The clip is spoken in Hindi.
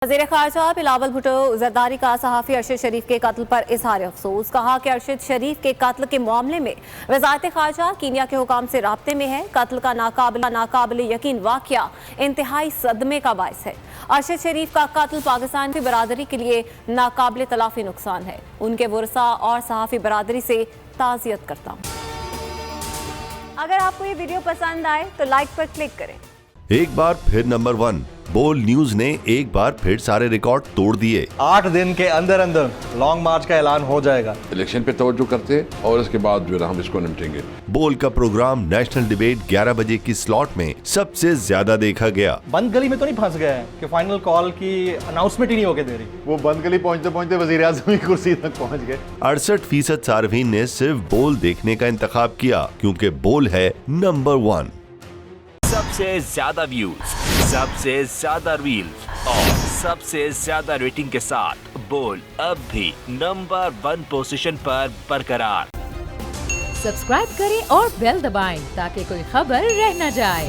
वज़ीर ख़ारजा बिलावल भुट्टो जरदारी का सहाफ़ी अरशद शरीफ के कत्ल पर इज़हार अफसोस। कहा कि अरशद शरीफ के कत्ल के मामले में वज़ारत ख़ारजा कीनिया के हुकाम से राब्ते में है। कत्ल का नाकाबिल यकीन वाक़या इंतहाई सदमे का बायस है। अरशद शरीफ का कत्ल पाकिस्तान की बरादरी के लिए नाकाबिल तलाफ़ी नुकसान है। उनके वरसा और सहाफ़ी बरादरी से ताज़ियत करता हूँ। अगर आपको ये वीडियो पसंद आए तो लाइक पर क्लिक करें। एक बार फिर नंबर 1 बोल न्यूज ने एक बार फिर सारे रिकॉर्ड तोड़ दिए। 8 दिन के अंदर अंदर लॉन्ग मार्च का ऐलान हो जाएगा। इलेक्शन पे तवज्जो करते और इसके बाद जो है हम इसको निपटेंगे। बोल का प्रोग्राम नेशनल डिबेट 11 बजे की स्लॉट में सबसे ज्यादा देखा गया। बंद गली में तो नहीं फंस गया है कि फाइनल कॉल की अनाउंसमेंट ही नहीं होके दे रही। वो बंद गली पहुंचते पहुंचते वजीर आज़म की कुर्सी तक पहुंच गए। 68% सार्फिन ने सिर्फ बोल देखने का इंतखाब किया क्योंकि बोल है नंबर 1। सबसे ज्यादा व्यूज, सबसे ज्यादा रील्स और सबसे ज्यादा रेटिंग के साथ बोल अब भी नंबर 1 पोजीशन पर बरकरार। सब्सक्राइब करें और बेल दबाएं ताकि कोई खबर रह न जाए।